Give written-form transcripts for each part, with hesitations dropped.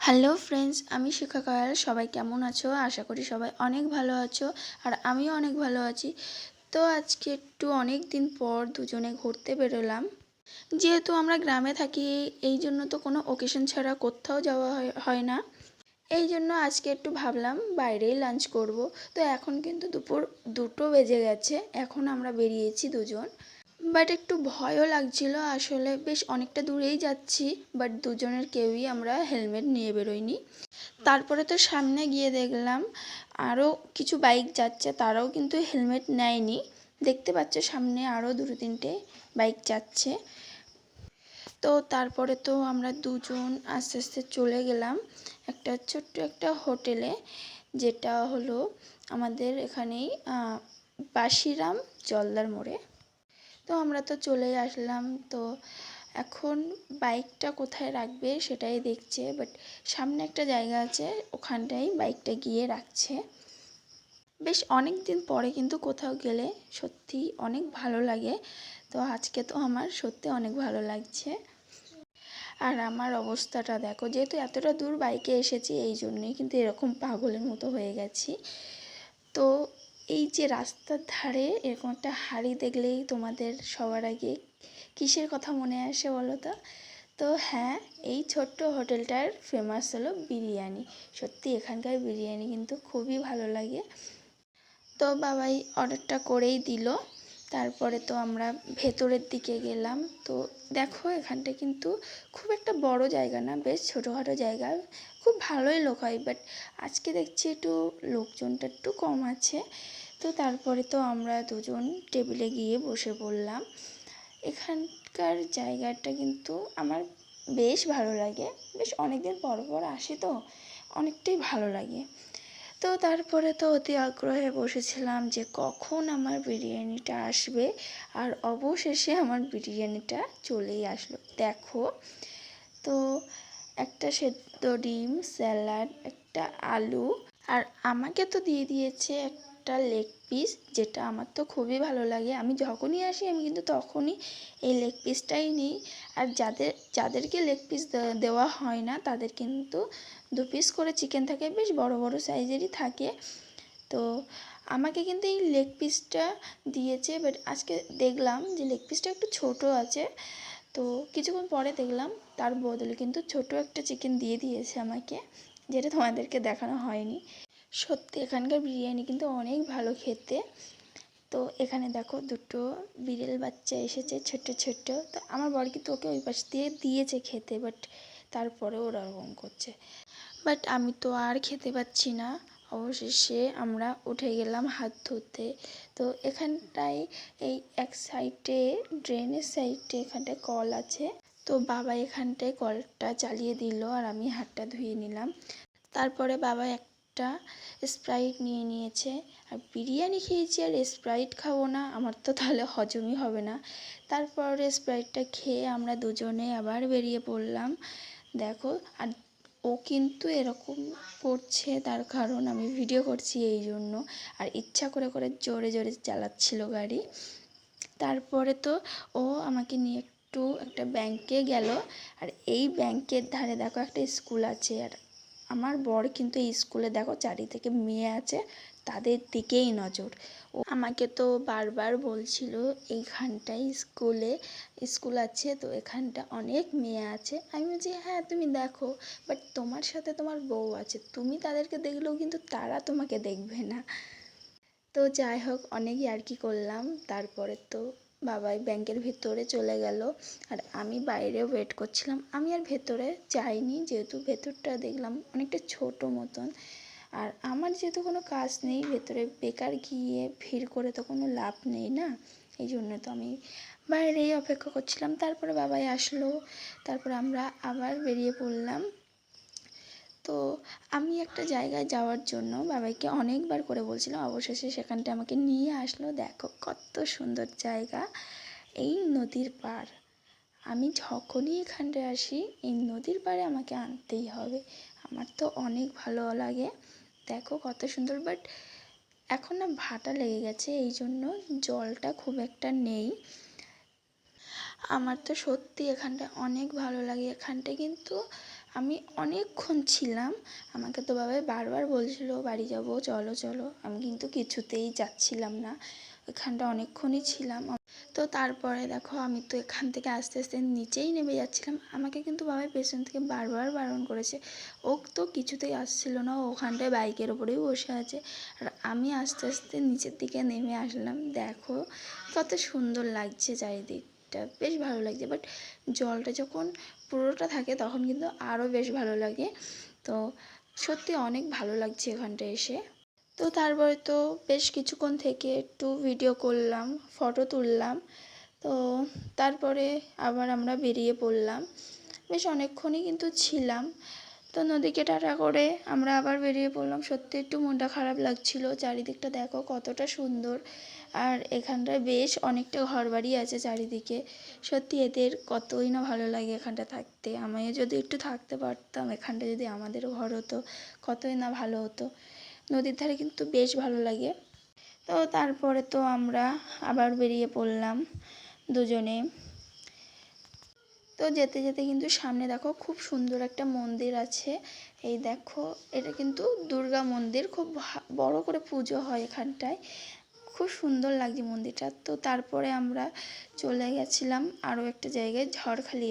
Hello friends, আমি শিখা Kyle. সবাই কেমন আছো? আশা করি সবাই অনেক ভালো আছো, আর আমিও অনেক ভালো আছি। তো আজকে একটু অনেক দিন পর দুজনে ঘুরতে বেরোলাম। যেহেতু আমরা গ্রামে থাকি, এই জন্য তো কোনো ওকেশন ছাড়া কোথাও যাওয়া হয় না। এই জন্য আজকে একটু ভাবলাম বাইরেই লাঞ্চ করব। তো এখন কিন্তু দুপুর 2টো বেজে গেছে, এখন আমরা বেরিয়েছি দুজন। বাট একটু ভয়ও লাগছিল, আসলে বেশ অনেকটা দূরেই যাচ্ছি, বাট দুজনের কেউই আমরা হেলমেট নিয়ে বেরোইনি। তারপরে তো সামনে গিয়ে দেখলাম আরও কিছু বাইক যাচ্ছে, তারাও কিন্তু হেলমেট নেয়নি। দেখতে পাচ্ছ সামনে আরও 2-3টে বাইক যাচ্ছে। তো তারপরে তো আমরা দুজন আস্তে আস্তে চলে গেলাম একটা ছোট্ট একটা হোটেলে, যেটা হলো আমাদের এখানেই বাসিরাম জলদার মোড়ে। তো আমরা তো চলেই আসলাম। তো এখন বাইকটা কোথায় রাখবে সেটাই দেখছে, বাট সামনে একটা জায়গা আছে, ওখানটাই বাইকটা গিয়ে রাখছে। বেশ অনেক দিন পরে কিন্তু কোথাও গেলে সত্যি অনেক ভালো লাগে। তো আজকে তো আমার সত্যি অনেক ভালো লাগছে। আর আমার অবস্থাটা দেখো, যেহেতু এতটা দূর বাইকে এসেছি, এই জন্যই কিন্তু এরকম পাগলের মতো হয়ে গেছি। তো এই যে রাস্তার ধারে এরকম একটা হাঁড়ি দেখলেই তোমাদের সবার আগে কিসের কথা মনে আসে বলো তো? তো হ্যাঁ, এই ছোট্ট হোটেলটার ফেমাস হলো বিরিয়ানি। সত্যি এখানকার বিরিয়ানি কিন্তু খুবই ভালো লাগে। তো বাবাই অর্ডারটা করেই দিল। তারপরে তো আমরা ভেতরের দিকে গেলাম। তো দেখো এখানটা কিন্তু খুব একটা বড় জায়গা না, বেশ ছোটোখাটো জায়গা, খুব ভালোই লোক হয়। বাট আজকে দেখছি একটু লোকজনটা একটু কম আছে। তো তারপরে তো আমরা দুজন টেবিলে গিয়ে বসে পড়লাম। এখানকার জায়গাটা কিন্তু আমার বেশ ভালো লাগে, বেশ অনেক দিন পর পর আসি তো অনেকটাই ভালো লাগে। তো তারপরে তো অতি আগ্রহে বসেছিলাম যে কখন আমার বিরিয়ানিটা আসবে, আর অবশেষে আমার বিরিয়ানিটা চলেই আসলো। দেখো, তো একটা সেদ্ধ ডিম, স্যালাড, একটা আলু, আর আমাকে তো দিয়ে দিয়েছে একটা লেগ পিস, যেটা আমার তো খুবই ভালো লাগে। আমি যখনই আসি আমি কিন্তু তখনই এই লেগ পিসটাই নিই। আর যাদেরকে লেগ পিস দেওয়া হয় না, তাদের কিন্তু 2 পিস করে চিকেন থাকে, বেশ বড় বড় সাইজেরই থাকে। তো আমাকে কিন্তু এই লেগ পিসটা দিয়েছে, বাট আজকে দেখলাম যে লেগ পিসটা একটু ছোট আছে। তো কিছুক্ষণ পরে দেখলাম তার বদলে কিন্তু ছোট একটা চিকেন দিয়ে দিয়েছে আমাকে, যেটা তোমাদেরকে দেখানো হয়নি। সত্যি এখানকার বিরিয়ানি কিন্তু অনেক ভালো খেতে। তো এখানে দেখো দুটো বিড়াল বাচ্চা এসেছে ছোট্ট ছোট্ট। তো আমার বর কিন্তু ওকে ওই পাশ দিয়ে দিয়েছে খেতে, বাট তারপরে ওরা ওরকম করছে। বাট আমি তো আর খেতে পাচ্ছি না। অবশেষে আমরা উঠে গেলাম হাত ধুতে। তো এখানটায় এই এক সাইডে, ড্রেনের সাইডে এখানটায় কল আছে। তো বাবা এখানটায় কলটা চালিয়ে দিল, আর আমি হাতটা ধুয়ে নিলাম। তারপরে বাবা একটা স্প্রাইট নিয়ে নিয়েছে। আর বিরিয়ানি খেয়েছি আর স্প্রাইট খাবো না, আমার তো তাহলে হজমই হবে না। তারপরে স্প্রাইটটা খেয়ে আমরা দুজনে আবার বেরিয়ে পড়লাম। দেখো, আর ও কিন্তু এরকম করছে তার কারণ আমি ভিডিও করছি এই জন্য, আর ইচ্ছা করে করে জোরে জোরে চালাচ্ছিল গাড়ি। তারপরে তো ও আমাকে নিয়ে একটু একটা ব্যাংকে গেল। আর এই ব্যাংকের ধারে দেখো একটা স্কুল আছে, আর আমার বর কিন্তু এই স্কুলে দেখো চারিদিকে মেয়ে আছে, তাদের দিকেই নজর। ও আমাকে তো বারবার বলছিল এইখানটায় স্কুল আছে, তো এখানটা অনেক মেয়ে আছে। আমি বলছি হ্যাঁ তুমি দেখো, বাট তোমার সাথে তোমার বউ আছে, তুমি তাদেরকে দেখলেও কিন্তু তারা তোমাকে দেখবে না। তো যাই হোক, অনেক ইয়ার্কি করলাম। তারপরে তো বাবাই ব্যাংকের ভিতরে চলে গেল, আর আমি বাইরে ওয়েট করছিলাম। আমি আর ভেতরে যাইনি, যেহেতু ভেতরটা দেখলাম অনেকটা ছোট মতন। আর আমার যেহেতু কোনো কাজ নেই ভেতরে, বেকার গিয়ে ভিড় করে তো কোনো লাভ নেই না, এই জন্য তো আমি বাইরেই অপেক্ষা করছিলাম। তারপরে বাবাই আসলো, তারপরে আমরা আবার বেরিয়ে পড়লাম। তো আমি একটা জায়গায় যাওয়ার জন্য বাবাইকে অনেকবার করে বলছিলাম, অবশেষে সেখানটা আমাকে নিয়ে আসলো। দেখো কত সুন্দর জায়গা, এই নদীর পাড়। আমি যখনই এখানটায় আসি এই নদীর পাড়ে আমাকে আনতেই হবে, আমার তো অনেক ভালো লাগে। দেখো কত সুন্দর, বাট এখন না ভাটা লেগে গেছে, এই জন্য জলটা খুব একটা নেই। আমার তো সত্যি এখানটা অনেক ভালো লাগে। এখানটা কিন্তু আমি অনেকক্ষণ ছিলাম। আমাকে তো বাবাই বারবার বলছিল বাড়ি যাব, চলো চলো। আমি কিন্তু কিছুতেই যাচ্ছিলাম না, ওইখানটা অনেকক্ষণই ছিলাম। তো তারপরে দেখো আমি তো এখান থেকে আস্তে আস্তে নিচেই নেমে যাচ্ছিলাম। আমাকে কিন্তু বাবাই পেছন থেকে বারবার বারণ করেছে। ও তো কিছুতেই আসছিল না, ও ওখানটায় বাইকের ওপরেই বসে আছে। আর আমি আস্তে আস্তে নিচের দিকে নেমে আসলাম। দেখো কত সুন্দর লাগছে চারিদিকটা, বেশ ভালো লাগছে। বাট জলটা যখন পুরোটা থাকে তখন কিন্তু আরও বেশ ভালো লাগে। তো সত্যি অনেক ভালো লাগছে এখানটায় এসে। তো তারপরে তো বেশ কিছুক্ষণ থেকে একটু ভিডিও করলাম, ফটো তুললাম। তো তারপরে আবার আমরা বেরিয়ে পড়লাম। বেশ অনেকক্ষণই কিন্তু ছিলাম। তো নদীকে টাটা করে আমরা আবার বেরিয়ে পড়লাম। সত্যি একটু মনটা খারাপ লাগছিল। চারিদিকটা দেখো কতটা সুন্দর। আর এখানটায় বেশ অনেকটা ঘরবাড়ি আছে চারিদিকে। সত্যি এদের কতই না ভালো লাগে এখানটা থাকতে। আমিও যদি একটু থাকতে পারতাম এখানটা, যদি আমাদেরও ঘর হতো, কতই না ভালো হতো। নদীর ধারে কিন্তু বেশ ভালো লাগে। তো তারপরে তো আমরা আবার বেরিয়ে পড়লাম দুজনে। তো যেতে যেতে কিন্তু সামনে দেখো খুব সুন্দর একটা মন্দির আছে। এই দেখো, এটা কিন্তু দুর্গা মন্দির, খুব বড় করে পুজো হয় এখানটায়। খুব সুন্দর লাগছে মন্দিরটা। তো তারপরে আমরা চলে গেছিলাম আরও একটা জায়গায়, ঝড়খালি।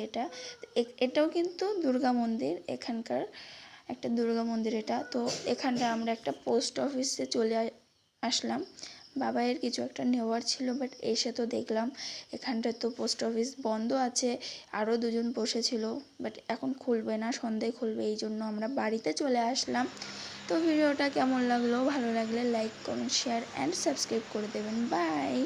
এটাও কিন্তু দুর্গা মন্দির, এখানকার একটা দুর্গা মন্দির এটা। তো এখানটা আমরা একটা পোস্ট অফিসে চলে আসলাম। বাবাইয়ের কিছু একটা নেওয়ার ছিল, বাট এসে তো দেখলাম এখানটা তো পোস্ট অফিস বন্ধ আছে। আরও দুজন বসেছিল, বাট এখন খুলবে না, সন্ধ্যায় খুলবে। এই জন্য আমরা বাড়িতে চলে আসলাম। তো ভিডিওটা কেমন লাগলো, ভালো লাগলে like comment share and subscribe করে দেবেন। বাই।